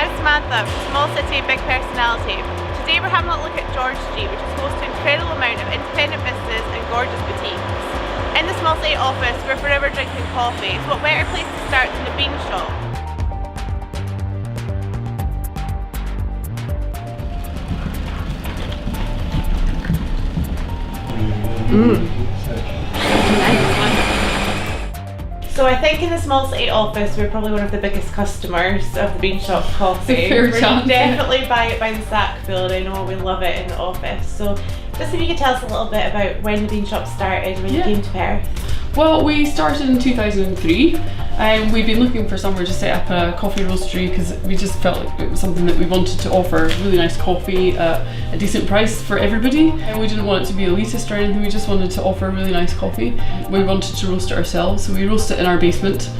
I'm Samantha, small city, big personality. Today we're having a look at George Street, which is host to an incredible amount of independent businesses and gorgeous boutiques. In the small city office, we're forever drinking coffee, so what better place to start than a bean shop? So I think in the small city office we're probably one of the biggest customers of the bean shop coffee. We're definitely buy it by the sackful, and I know we love it in the office. So just if you could tell us a little bit about when the bean shop started, when you came to Perth. Well, we started in 2003. We've been looking for somewhere to set up a coffee roastery because we just felt like it was something that we wanted to offer really nice coffee at a decent price for everybody. And we didn't want it to be elitist or anything, we just wanted to offer really nice coffee. We wanted to roast it ourselves, so we roast it in our basement.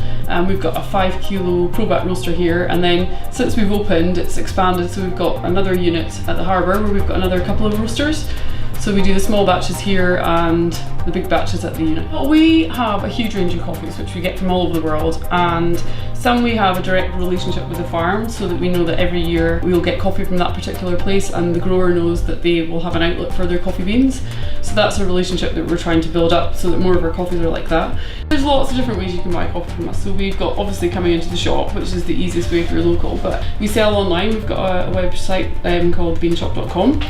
We've got a 5 kilo ProBat roaster here, and then since we've opened it's expanded, so we've got another unit at the harbour where we've got another couple of roasters. So we do the small batches here and the big batches at the unit. We have a huge range of coffees which we get from all over the world, and some we have a direct relationship with the farm so that we know that every year we will get coffee from that particular place and the grower knows that they will have an outlet for their coffee beans. So that's a relationship that we're trying to build up so that more of our coffees are like that. There's lots of different ways you can buy coffee from us. So we've got obviously coming into the shop, which is the easiest way if you're local, but we sell online. We've got a website called beanshop.com.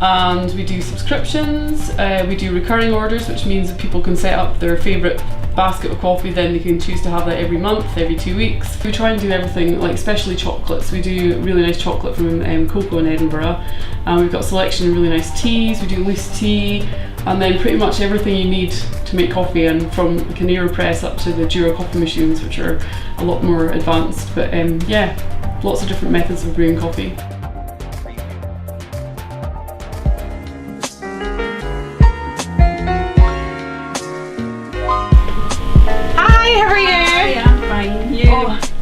And we do subscriptions, we do recurring orders, which means that people can set up their favourite basket of coffee, then they can choose to have that every month, every 2 weeks. We try and do everything, like especially chocolates. We do really nice chocolate from cocoa in Edinburgh, and we've got a selection of really nice teas. We do loose tea, and then pretty much everything you need to make coffee, and from the AeroPress up to the Dura coffee machines, which are a lot more advanced. But yeah, lots of different methods of brewing coffee.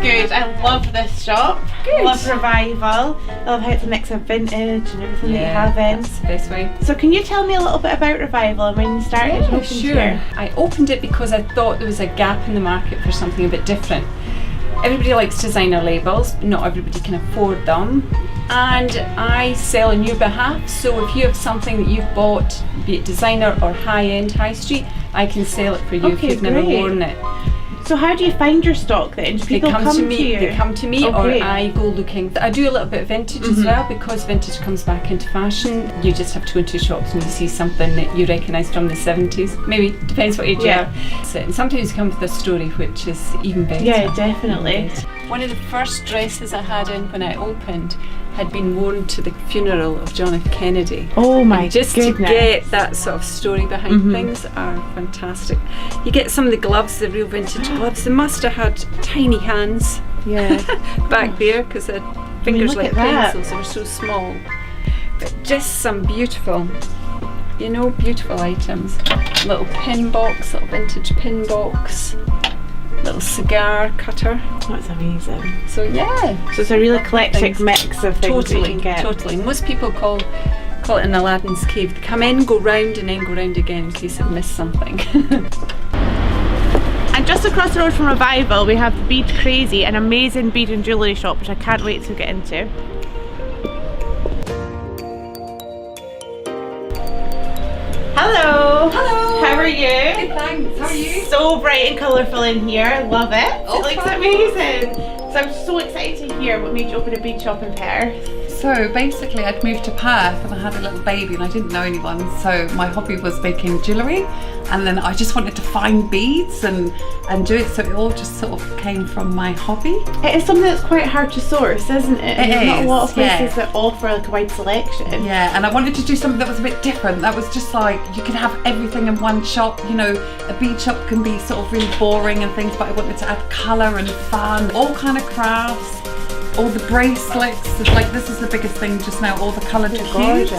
Good, I love this shop. Good. I love Revival. I love how it's a mix of vintage and everything that you have in. That's the best way. So can you tell me a little bit about Revival and when you started and opened here? I opened it because I thought there was a gap in the market for something a bit different. Everybody likes designer labels, not everybody can afford them. And I sell on your behalf, so if you have something that you've bought, be it designer or high-end, high street, I can sell it for you if you've never worn it. So how do you find your stock then? Do people come to you? They come to me, or I go looking. I do a little bit of vintage as well, because vintage comes back into fashion. You just have to go into shops and you see something that you recognise from the 70s. Maybe, depends what age you are. So, and sometimes you come with a story, which is even better. Yeah, definitely. One of the first dresses I had in when I opened had been worn to the funeral of John F. Kennedy. Oh my and just goodness. to get that sort of story behind things are fantastic. You get some of the gloves, the real vintage gloves. They must have had tiny hands back there, because they had fingers like pencils. They were so small. But just some beautiful, beautiful items. Little pin box, little vintage pin box. Little cigar cutter. That's amazing. So yeah. So it's a real eclectic mix of things that you can get. Totally. Most people call it an Aladdin's cave. They come in, go round and then go round again in case they've missed something. And just across the road from Revival we have Bead Crazy, an amazing bead and jewellery shop which I can't wait to get into. Hello! Hello! How are you? Good, thanks. How are you? So bright and colourful in here, I love it. It looks amazing. So I'm so excited to hear what made you open a bead shop in Perth. So basically I'd moved to Perth and I had a little baby and I didn't know anyone, so my hobby was making jewellery, and then I just wanted to find beads and do it, so it all just sort of came from my hobby. It is something that's quite hard to source, isn't it? There's not a lot of places that offer like a wide selection. Yeah, and I wanted to do something that was a bit different. That was just like, you can have everything in one shop. A bead shop can be sort of really boring and things, but I wanted to add colour and fun, all kind of crafts. All the bracelets, it's like this is the biggest thing just now, all the coloured hues.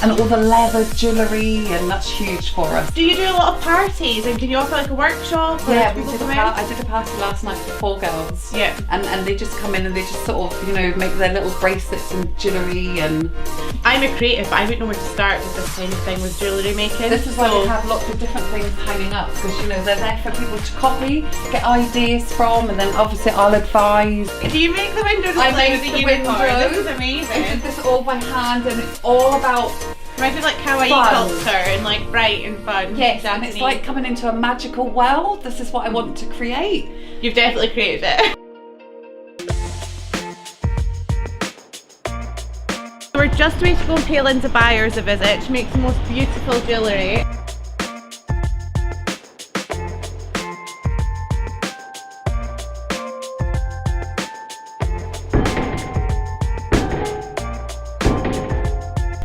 and all the leather jewellery, and that's huge for us. Do you do a lot of parties, and can you offer like a workshop? Yeah, I did a party last night for 4 girls. Yeah. And they just come in and they just sort of, you know, make their little bracelets and jewellery. And I'm a creative, but I wouldn't know where to start with this kind of thing with jewellery making. this is why we have lots of different things hanging up, because, you know, they're there for people to copy, get ideas from, and then obviously I'll advise. Do you make the window display? I make the window. This is I amazing. did this all by hand, and it's all about Reminds me of like kawaii fun. culture and like bright and fun. Yes, and it's like coming into a magical world. This is what I want to create. You've definitely created it. We're just about to go and pay Linda Byers a visit. She makes the most beautiful jewellery.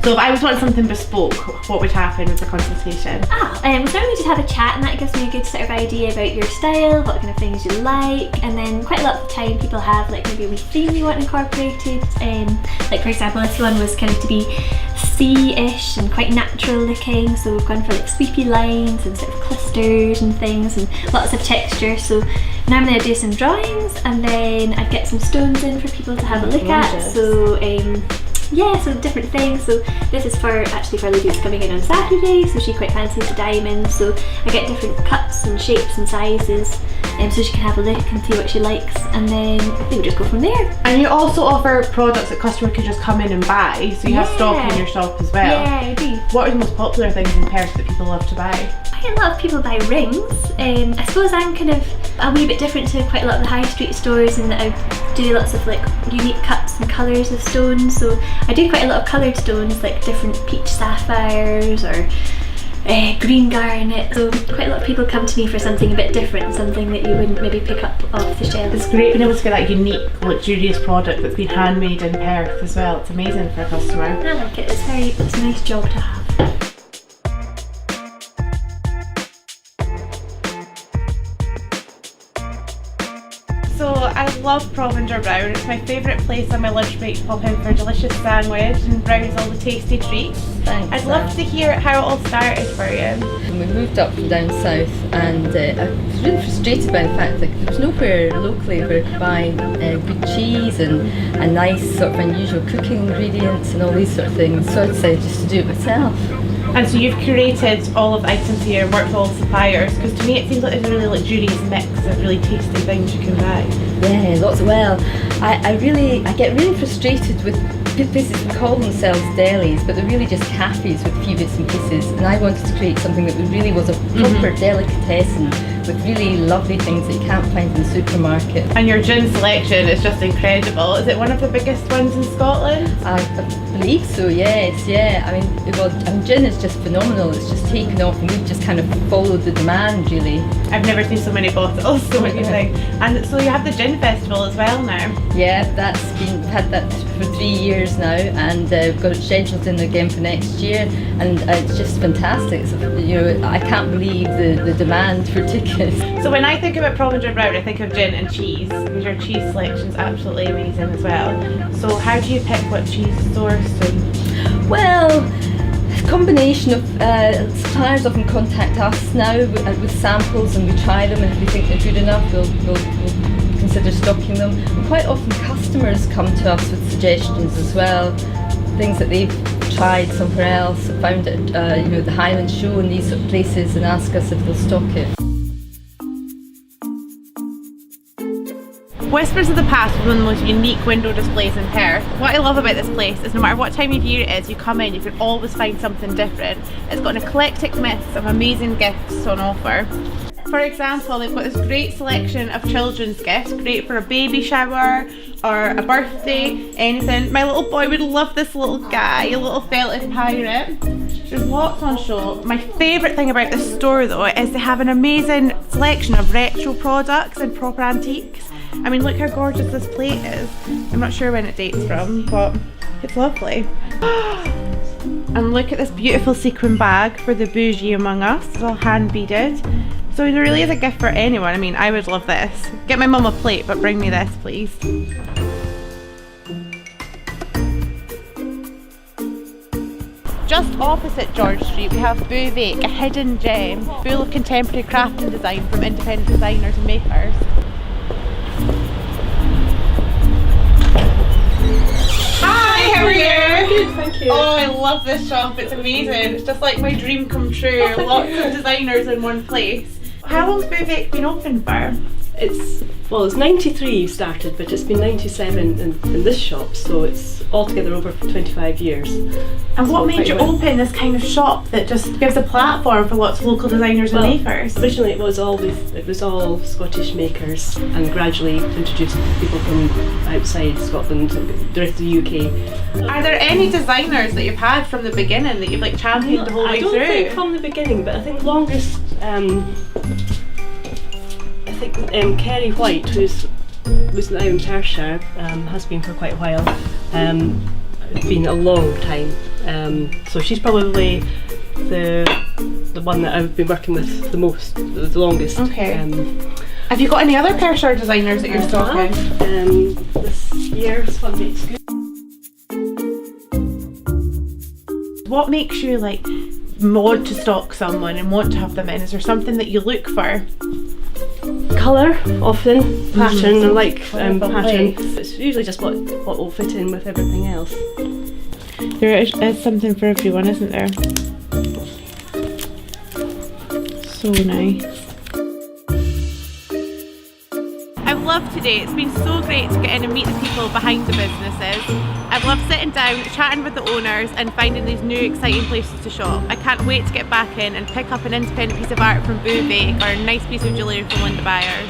So if I was wanting something bespoke, what would happen with the consultation? So then we just have a chat, and that gives me a good sort of idea about your style, what kind of things you like, and then quite a lot of the time people have like maybe a wee theme you want incorporated. Like for example, this one was kind of to be sea-ish and quite natural looking, so we've gone for like sweepy lines and sort of clusters and things and lots of texture. So normally I do some drawings, and then I'd get some stones in for people to have a look at. So yeah, so different things. So this is for Lydia who's coming in on Saturday, so she quite fancies the diamonds, so I get different cuts and shapes and sizes, so she can have a look and see what she likes, and then I think we just go from there. And you also offer products that customer can just come in and buy, so you have stock in your shop as well. Yeah, I do. What are the most popular things in Perth that people love to buy? Quite a lot of people buy rings. I suppose I'm kind of a wee bit different to quite a lot of the high street stores in that I do lots of like unique cuts and colours of stones. So I do quite a lot of coloured stones, like different peach sapphires or green garnet. So quite a lot of people come to me for something a bit different, something that you wouldn't maybe pick up off the shelf. It's great being able to get that unique, luxurious product that's been handmade in Perth as well. It's amazing for a customer. I like it. It's a nice job to have. So I love Provender Brown. It's my favourite place on my lunch break to pop in for a delicious sandwich and browse all the tasty treats. Thanks, I'd love to hear how it all started for you. When we moved up from down south, and I was really frustrated by the fact that there was nowhere locally where I could buy good cheese and nice sort of unusual cooking ingredients and all these sort of things. So I decided just to do it myself. And so you've curated all of the items here and worked with all the suppliers, because to me it seems like there's a really luxurious mix of really tasty things you can buy. Yeah, lots. Well, I get really frustrated with good places who call themselves delis, but they're really just cafes with a few bits and pieces. And I wanted to create something that really was a proper delicatessen with really lovely things that you can't find in the supermarket. And your gin selection is just incredible. Is it one of the biggest ones in Scotland? I believe so, yes, yeah. I mean, gin is just phenomenal. It's just taken off, and we've just kind of followed the demand, really. I've never seen so many bottles, so many things. And so you have the gin festival as well now. Yeah, we've had that for 3 years now, and we've got it scheduled in again for next year, and it's just fantastic. It's, you know, I can't believe the demand for tickets. So when I think about Provender Brown, I think of gin and cheese, because your cheese selection is absolutely amazing as well. So how do you pick what cheese is sourced? And well, a combination of suppliers often contact us now with samples, and we try them, and if we think they're good enough, we'll consider stocking them. And quite often customers come to us with suggestions as well, things that they've tried somewhere else, found at the Highland Show and these sort of places, and ask us if they'll stock it. Whispers of the Past is one of the most unique window displays in Perth. What I love about this place is no matter what time of year it is, you come in, you can always find something different. It's got an eclectic mix of amazing gifts on offer. For example, they've got this great selection of children's gifts, great for a baby shower or a birthday, anything. My little boy would love this little guy, a little felted pirate. There's lots on show. My favourite thing about this store though is they have an amazing selection of retro products and proper antiques. I mean, look how gorgeous this plate is. I'm not sure when it dates from, but it's lovely. And look at this beautiful sequin bag for the bougie among us. It's all hand beaded. So it really is a gift for anyone. I mean, I would love this. Get my mum a plate, but bring me this, please. Just opposite George Street we have Beauvais, a hidden gem full of contemporary craft and design from independent designers and makers. Hi, how are you? Good, thank you. Oh, I love this shop, it's amazing. It's just like my dream come true. Lots of designers in one place. How long's Beauvais been open for? It's 93 started, but it's been 97 in this shop, so it's altogether over 25 years. And what made you open this kind of shop that just gives a platform for lots of local designers and makers? Originally it was all Scottish makers, and gradually introduced people from outside Scotland, the rest of the UK. Are there any designers that you've had from the beginning that you've like championed the whole way through? I don't think from the beginning, but I think longest, Kerry White, who's now in Perthshire, has been for quite a while. Been a long time. So she's probably the one that I've been working with the most, the longest. Okay. Have you got any other Perthshire designers that you're stocking? This year's one makes good. What makes you like want to stock someone and want to have them in? Is there something that you look for? Colour, often, pattern, I like pattern. It's usually just what will fit in with everything else. There is something for everyone, isn't there? So nice. I've loved today. It's been so great to get in and meet the people behind the businesses. I've loved sitting down, chatting with the owners and finding these new exciting places to shop. I can't wait to get back in and pick up an independent piece of art from Beauvais or a nice piece of jewellery from Linda Byers.